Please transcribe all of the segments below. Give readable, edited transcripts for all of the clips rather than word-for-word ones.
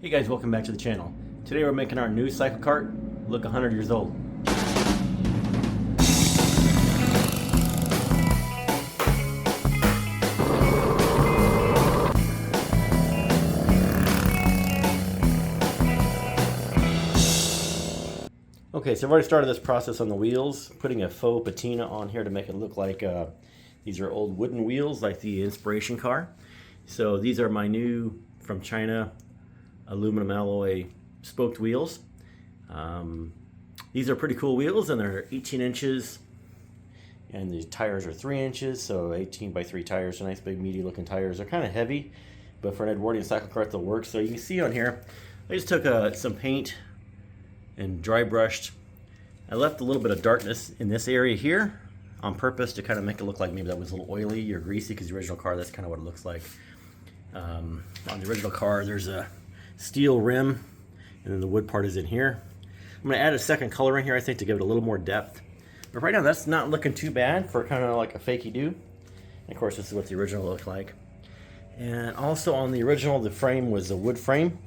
Hey guys, welcome back to the channel. Today we're making our new Cyclekart look 100 years old. Okay, so I've already started this process on the wheels, putting a faux patina on here to make it look like these are old wooden wheels like the inspiration car. So these are my new, from China, aluminum alloy spoked wheels. These are pretty cool wheels, and they're 18 inches and the tires are 3 inches, so 18 by 3 tires are nice big meaty looking tires. They're kind of heavy, but for an Edwardian Cyclekart they'll work. So you can see on here I just took some paint and dry brushed. I left a little bit of darkness in this area here on purpose to kind of make it look like maybe that was a little oily or greasy, because the original car, that's kind of what it looks like. On the original car there's a steel rim, and then the wood part is in here. I'm going to add a second color in here, I think, to give it a little more depth. But right now that's not looking too bad for kind of like a fakey do. And of course this is what the original looked like. And also on the original, the frame was a wood frame.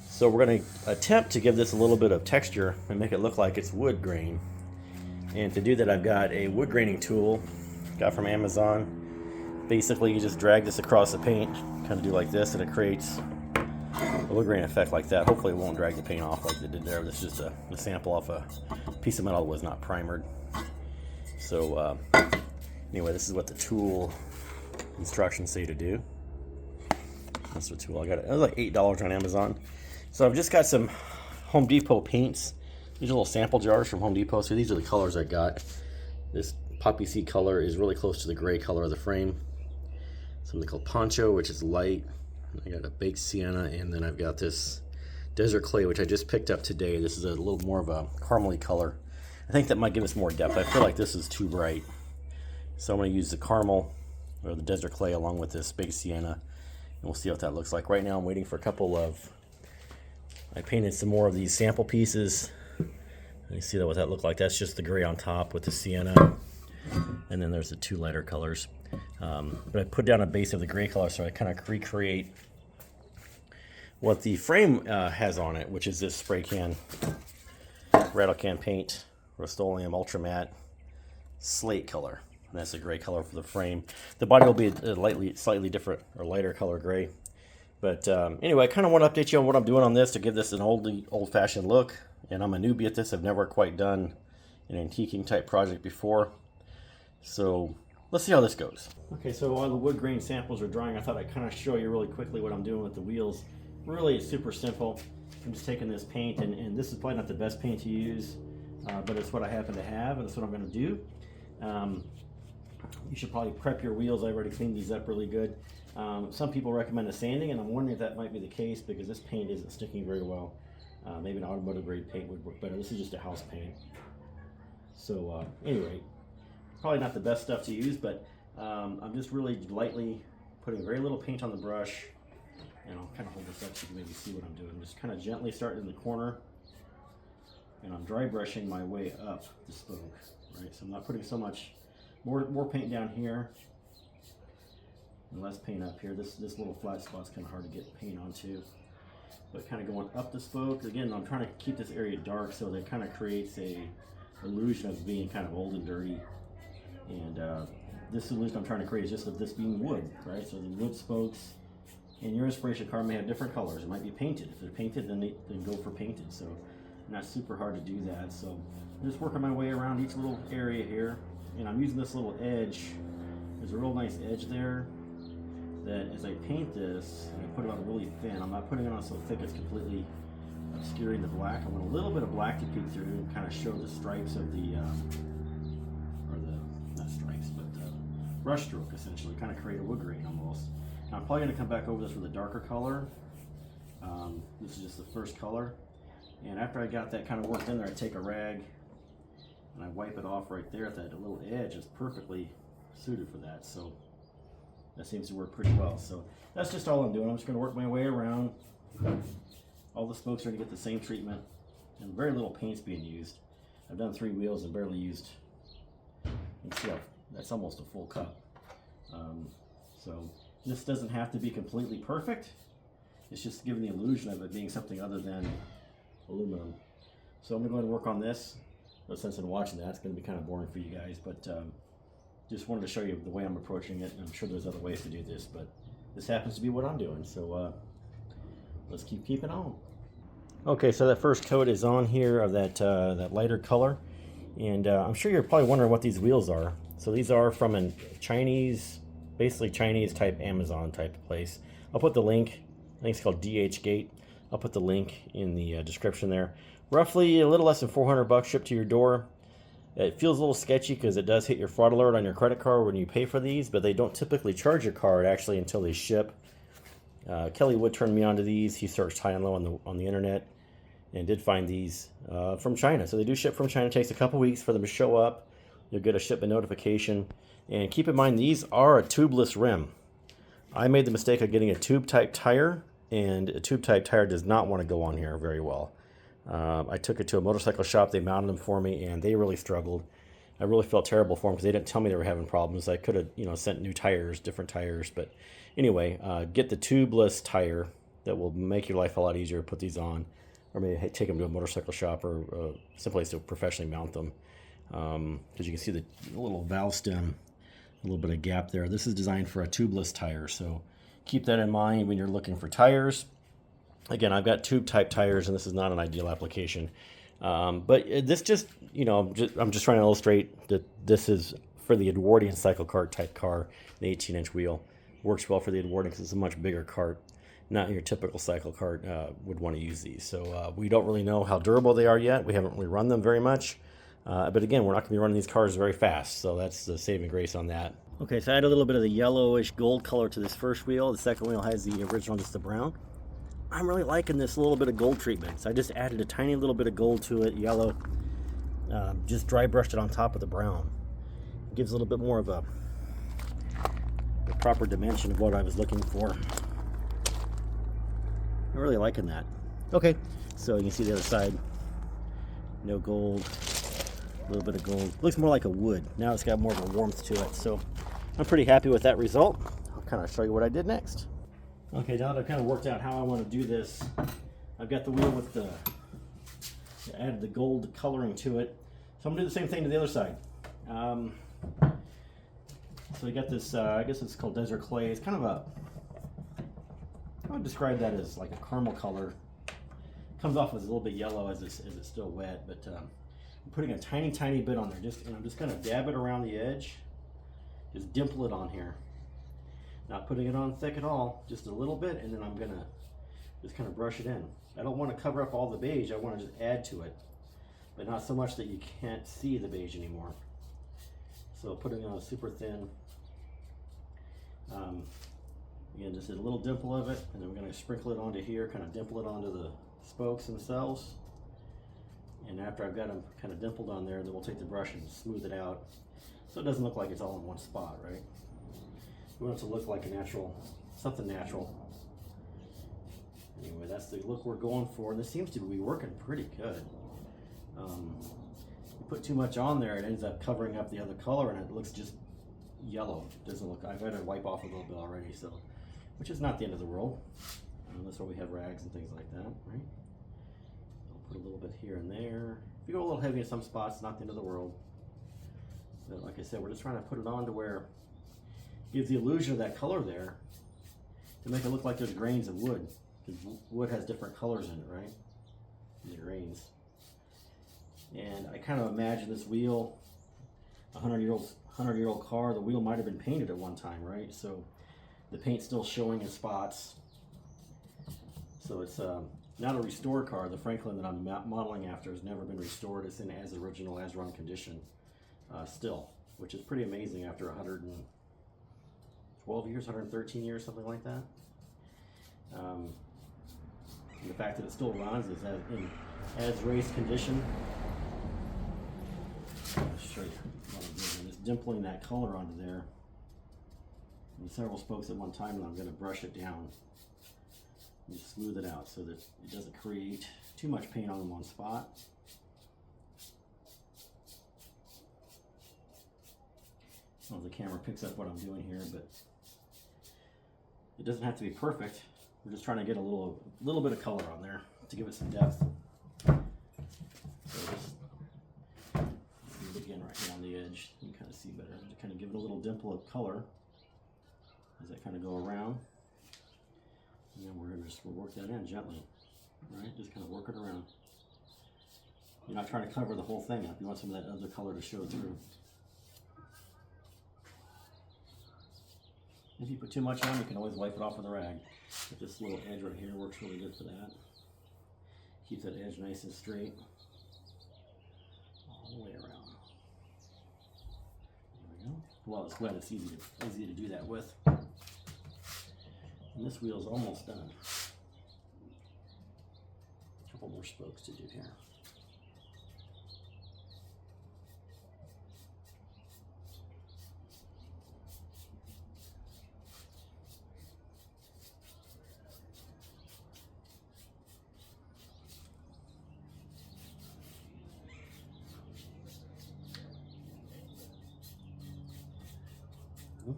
So we're going to attempt to give this a little bit of texture and make it look like it's wood grain. And to do that, I've got a wood graining tool, got from Amazon. Basically you just drag this across the paint, kind of do like this, and it creates a wood grain effect like that. Hopefully it won't drag the paint off like it did there. This is just a sample off a piece of metal that was not primered. So anyway, this is what the tool instructions say to do. That's the tool I got. It was like $8 on Amazon. So I've just got some Home Depot paints. These are little sample jars from Home Depot. So these are the colors I got. This poppy seed color is really close to the gray color of the frame. Something called Poncho, which is light. I got a baked sienna, and then I've got this desert clay, which I just picked up today. This is a little more of a caramely color. I think that might give us more depth. I feel like this is too bright. So I'm going to use the caramel or the desert clay along with this baked sienna, and we'll see what that looks like. Right now I'm waiting for a couple of, I painted some more of these sample pieces. You see what that looked like. That's just the gray on top with the sienna, and then there's the two lighter colors. But I put down a base of the gray color, so I kind of recreate what the frame has on it, which is this spray can, rattle can paint, Rust-Oleum Ultra Matte slate color. And that's a gray color for the frame. The body will be a slightly different or lighter color gray. But anyway, I kind of want to update you on what I'm doing on this to give this an old-fashioned look. And I'm a newbie at this. I've never quite done an antiquing type project before. So let's see how this goes. Okay, so while the wood grain samples are drying, I thought I'd kind of show you really quickly what I'm doing with the wheels. Really, it's super simple. I'm just taking this paint, and this is probably not the best paint to use, but it's what I happen to have, and that's what I'm going to do. You should probably prep your wheels. I already cleaned these up really good. Some people recommend a sanding, and I'm wondering if that might be the case because this paint isn't sticking very well. Maybe an automotive grade paint would work better. This is just a house paint. So anyway, probably not the best stuff to use, but I'm just really lightly putting very little paint on the brush, and I'll kind of hold this up so you can maybe see what I'm doing. Just kind of gently starting in the corner, and I'm dry brushing my way up the spoke, right? So I'm not putting so much more paint down here and less paint up here. This little flat spot's kind of hard to get paint onto, but kind of going up the spoke. Again, I'm trying to keep this area dark so that it kind of creates a illusion of being kind of old and dirty. And this illusion I'm trying to create is just of this being wood, right? So the wood spokes in your inspiration car may have different colors. It might be painted. If they're painted, then go for painted. So not super hard to do that. So I'm just working my way around each little area here, and I'm using this little edge. There's a real nice edge there that as I paint this, and I put it on really thin, I'm not putting it on so thick it's completely obscuring the black. I want a little bit of black to peek through and kind of show the stripes of the, not stripes, but the brush stroke essentially, kind of create a wood grain almost. Now I'm probably going to come back over this with a darker color. This is just the first color. And after I got that kind of worked in there, I take a rag and I wipe it off right there. That little edge is perfectly suited for that. So that seems to work pretty well. So that's just all I'm doing. I'm just going to work my way around. All the spokes are going to get the same treatment, and very little paint's being used. I've done 3 wheels and barely used, you can see that's almost a full cup. So this doesn't have to be completely perfect. It's just giving the illusion of it being something other than aluminum. So I'm gonna go ahead and work on this. No sense in watching that, it's gonna be kind of boring for you guys, but just wanted to show you the way I'm approaching it. And I'm sure there's other ways to do this, but this happens to be what I'm doing. So let's keep keeping on. Okay, so that first coat is on here of that lighter color. And I'm sure you're probably wondering what these wheels are. So these are from a Chinese, basically Chinese type Amazon type place. I'll put the link, I think it's called DH Gate. I'll put the link in the description there. Roughly a little less than 400 bucks shipped to your door. It feels a little sketchy because it does hit your fraud alert on your credit card when you pay for these, but they don't typically charge your card actually until they ship. Kelly Wood turned me on to these. He searched high and low on the internet and did find these from China. So they do ship from China. It takes a couple weeks for them to show up. You'll get a shipment notification. And keep in mind, these are a tubeless rim. I made the mistake of getting a tube type tire, and a tube type tire does not want to go on here very well. I took it to a motorcycle shop. They mounted them for me, and they really struggled. I really felt terrible for them because they didn't tell me they were having problems. I could have, sent new tires, different tires. But anyway, get the tubeless tire. That will make your life a lot easier to put these on. Or maybe take them to a motorcycle shop or someplace to professionally mount them. Because you can see the little valve stem, a little bit of gap there. This is designed for a tubeless tire, so keep that in mind when you're looking for tires. Again, I've got tube type tires, and this is not an ideal application. But this just, I'm just trying to illustrate that this is for the Edwardian Cyclekart type car, the 18-inch wheel. Works well for the Edwardian because it's a much bigger cart. Not your typical Cyclekart would want to use these. So we don't really know how durable they are yet. We haven't really run them very much. But again, we're not going to be running these cars very fast. So that's the saving grace on that. Okay, so I add a little bit of the yellowish gold color to this first wheel. The second wheel has the original, just the brown. I'm really liking this little bit of gold treatment. So I just added a tiny little bit of gold to it, yellow. Just dry brushed it on top of the brown. It gives a little bit more of a proper dimension of what I was looking for. I'm really liking that. Okay, so you can see the other side. No gold, a little bit of gold. Looks more like a wood. Now it's got more of a warmth to it. So I'm pretty happy with that result. I'll kind of show you what I did next. Okay, now that I've kind of worked out how I want to do this, I've got the wheel with added the gold coloring to it. So I'm going to do the same thing to the other side. So we got this, I guess it's called desert clay. It's kind of I would describe that as like a caramel color. Comes off as a little bit yellow as it's still wet, but I'm putting a tiny bit on there. And I'm just going to dab it around the edge. Just dimple it on here. Not putting it on thick at all, just a little bit, and then I'm going to just kind of brush it in. I don't want to cover up all the beige. I want to just add to it, but not so much that you can't see the beige anymore. So putting on a super thin, again, just a little dimple of it, and then we're going to sprinkle it onto here, kind of dimple it onto the spokes themselves. And after I've got them kind of dimpled on there, then we'll take the brush and smooth it out so it doesn't look like it's all in one spot, right? We want it to look like a natural, something natural. Anyway, that's the look we're going for. This seems to be working pretty good. You put too much on there, it ends up covering up the other color, and it looks just yellow. It doesn't look. I've had to wipe off a little bit already, so which is not the end of the world. That's why we have rags and things like that, right? I'll put a little bit here and there. If you go a little heavy in some spots, not the end of the world. But like I said, we're just trying to put it on to where it gives the illusion of that color there to make it look like there's grains of wood. Because wood has different colors in it, right? These grains. And I kind of imagine this wheel, a 100-year-old car, the wheel might have been painted at one time, right? So the paint's still showing in spots. So it's not a restored car. The Franklin that I'm modeling after has never been restored. It's in as original, as run condition still, which is pretty amazing after 112 years, 113 years, something like that. And the fact that it still runs is in as race condition. I'll show you what I'm doing. I'm just dimpling that color onto there. And several spokes at one time, and I'm going to brush it down and smooth it out so that it doesn't create too much paint on one spot. I don't know if the camera picks up what I'm doing here, but it doesn't have to be perfect. We're just trying to get a little bit of color on there to give it some depth. So just again right here on the edge, you can kind of see better. To kind of give it a little dimple of color as I kind of go around. And then we'll work that in gently, right? Just kind of work it around. You're not trying to cover the whole thing up. You want some of that other color to show through. If you put too much on, you can always wipe it off with a rag. But this little edge right here works really good for that. Keep that edge nice and straight all the way around. There we go. While it's wet, it's easy to do that with. And this wheel's almost done. A couple more spokes to do here.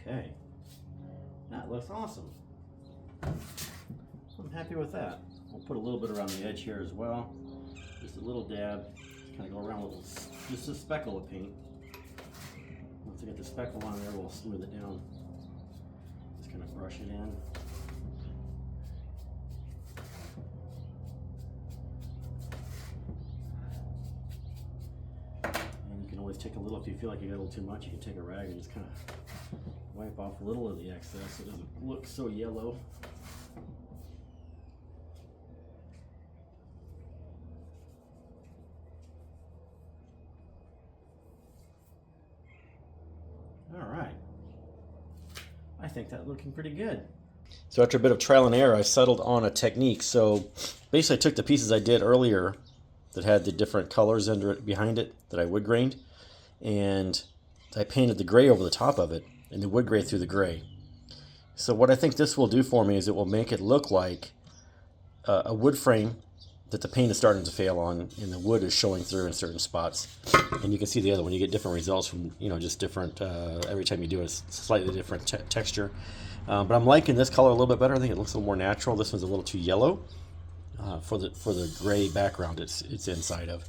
Okay, that looks awesome. I'm happy with that. We'll put a little bit around the edge here as well. Just a little dab, kind of go around with just a speckle of paint. Once I get the speckle on there, we'll smooth it down. Just kind of brush it in. And you can always take a little, if you feel like you got a little too much, you can take a rag and just kind of wipe off a little of the excess so it doesn't look so yellow. All right, I think that's looking pretty good. So after a bit of trial and error, I settled on a technique. So basically I took the pieces I did earlier that had the different colors under it, behind it, that I wood grained, and I painted the gray over the top of it and the wood gray through the gray. So what I think this will do for me is it will make it look like a wood frame that the paint is starting to fail on and the wood is showing through in certain spots. And you can see the other one. You get different results from, just different, every time you do a slightly different texture. But I'm liking this color a little bit better. I think it looks a little more natural. This one's a little too yellow for the gray background it's inside of.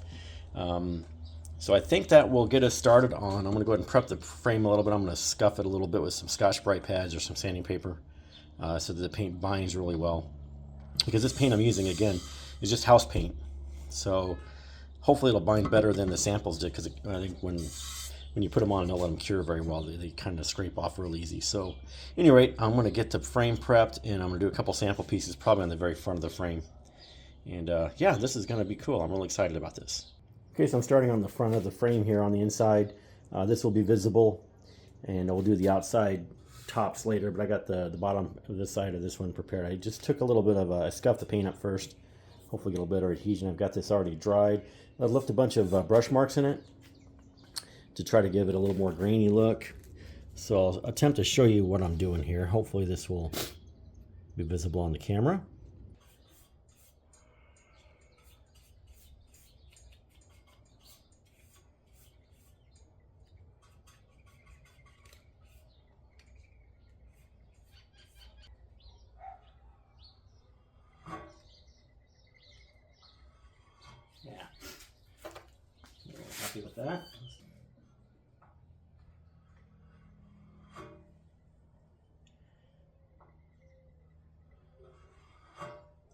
So I think that will get us started on. I'm going to go ahead and prep the frame a little bit. I'm going to scuff it a little bit with some Scotch-Brite pads or some sanding paper so that the paint binds really well. Because this paint I'm using, again, is just house paint. So hopefully it'll bind better than the samples did, because I think when you put them on and don't let them cure very well, they kind of scrape off real easy. So at any rate, I'm going to get the frame prepped, and I'm going to do a couple sample pieces probably on the very front of the frame. And yeah, this is going to be cool. I'm really excited about this. Okay, so I'm starting on the front of the frame here on the inside. This will be visible, and we'll do the outside tops later, but I got the bottom of this side of this one prepared. I just took a little bit of, I scuffed the paint up first, hopefully get a little better adhesion. I've got this already dried. I left a bunch of brush marks in it to try to give it a little more grainy look. So I'll attempt to show you what I'm doing here. Hopefully this will be visible on the camera. Yeah, really happy with that.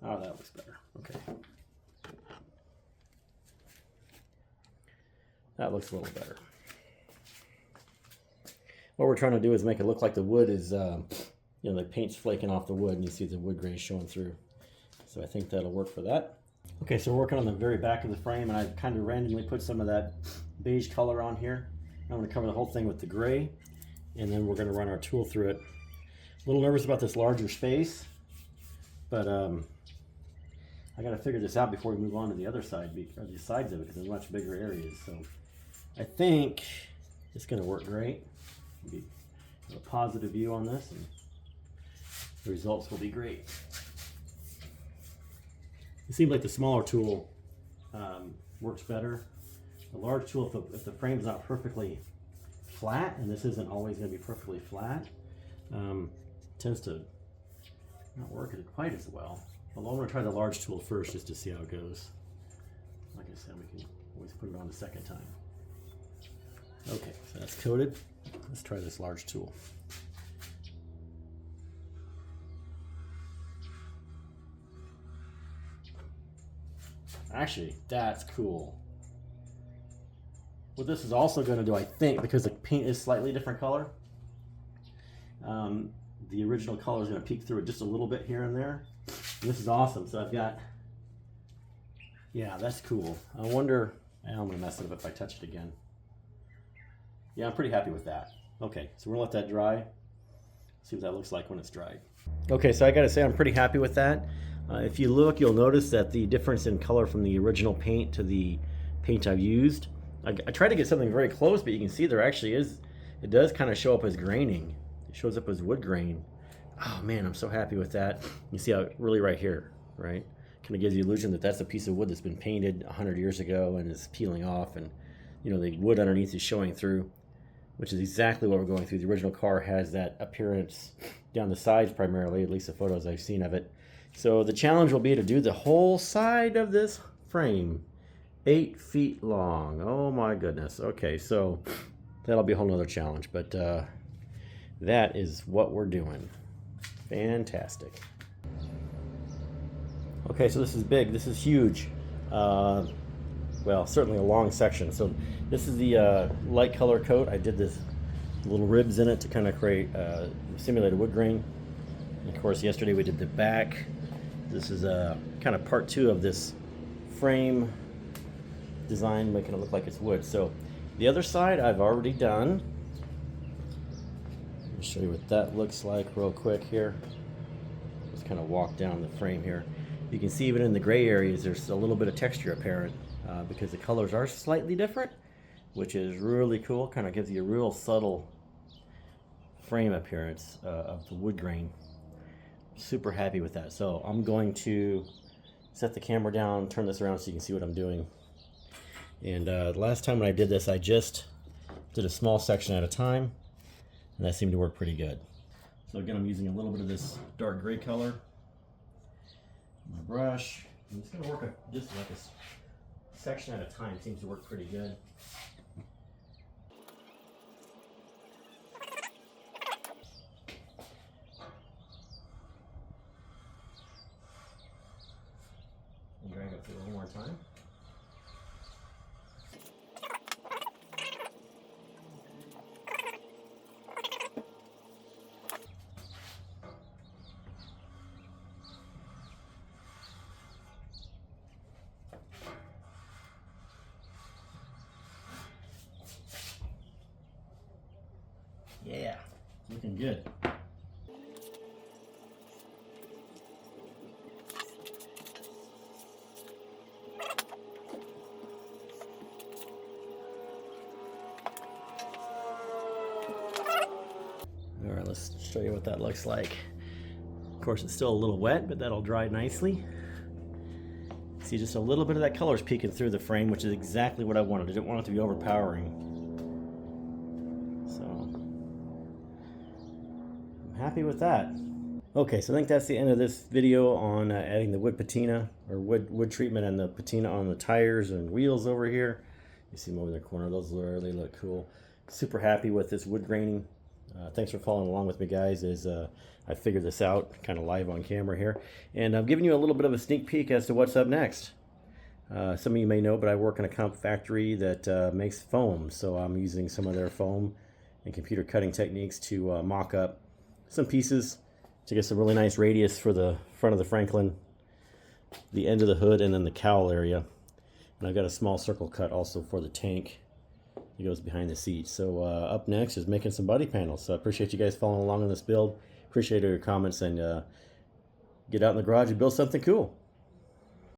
Oh, that looks better. Okay. That looks a little better. What we're trying to do is make it look like the wood is, the paint's flaking off the wood and you see the wood grain showing through. So I think that'll work for that. Okay, so we're working on the very back of the frame, and I've kind of randomly put some of that beige color on here. I'm going to cover the whole thing with the gray, and then we're going to run our tool through it. A little nervous about this larger space, but I got to figure this out before we move on to the other side, or the sides of it, because there's much bigger areas. So I think it's going to work great. Be a positive view on this, and the results will be great. It seems like the smaller tool works better. The large tool, if the frame's not perfectly flat, and this isn't always going to be perfectly flat, tends to not working quite as well. Although I'm going to try the large tool first just to see how it goes. Like I said, we can always put it on the second time. Okay, so that's coated. Let's try this large tool. Actually, that's cool. What this is also going to do, I think, because the paint is slightly different color, the original color is going to peek through it just a little bit here and there. And this is awesome. So I've got, yeah, that's cool. I wonder, I'm going to mess it up if I touch it again. Yeah, I'm pretty happy with that. Okay, so we're going to let that dry. See what that looks like when it's dried. Okay, so I got to say I'm pretty happy with that. If you look, you'll notice that the difference in color from the original paint to the paint I've used, I tried to get something very close, but you can see there actually is, it does kind of show up as graining. It shows up as wood grain. Oh man, I'm so happy with that. You see how really right here, right? Kind of gives you the illusion that that's a piece of wood that's been painted 100 years ago and is peeling off, and you know, the wood underneath is showing through, which is exactly what we're going through. The original car has that appearance down the sides primarily, at least the photos I've seen of it. So the challenge will be to do the whole side of this frame, 8 feet long. Oh my goodness. Okay, so that'll be a whole nother challenge, but that is what we're doing. Fantastic. Okay, so this is big. This is huge. Well, certainly a long section. So this is the light color coat. I did this little ribs in it to kind of create simulated wood grain. And of course, yesterday we did the back. This is kind of part 2 of this frame design, making it look like it's wood. So the other side I've already done. Let me show you what that looks like real quick here. Just kind of walk down the frame here. You can see even in the gray areas there's a little bit of texture apparent because the colors are slightly different, which is really cool. Kind of gives you a real subtle frame appearance of the wood grain. Super happy with that. So I'm going to set the camera down, turn this around so you can see what I'm doing. And the last time when I did this, I just did a small section at a time, and that seemed to work pretty good. So again, I'm using a little bit of this dark gray color on my brush. I'm just going to work just like a section at a time. Seems to work pretty good. And drag it through one more time. Yeah, looking good. All right, let's show you what that looks like. Of course, it's still a little wet, but that'll dry nicely. See, just a little bit of that color is peeking through the frame, which is exactly what I wanted. I didn't want it to be overpowering. Happy with that. Okay, so I think that's the end of this video on adding the wood patina or wood treatment and the patina on the tires and wheels over here. You see them over in the corner. Those really look cool. Super happy with this wood graining. Thanks for following along with me, guys, as I figured this out kind of live on camera here. And I'm giving you a little bit of a sneak peek as to what's up next. Some of you may know, but I work in a comp factory that makes foam. So I'm using some of their foam and computer cutting techniques to mock up some pieces to get some really nice radius for the front of the Franklin, the end of the hood, and then the cowl area. And I've got a small circle cut also for the tank that goes behind the seat. So up next is making some body panels. So I appreciate you guys following along on this build. Appreciate your comments, and get out in the garage and build something cool.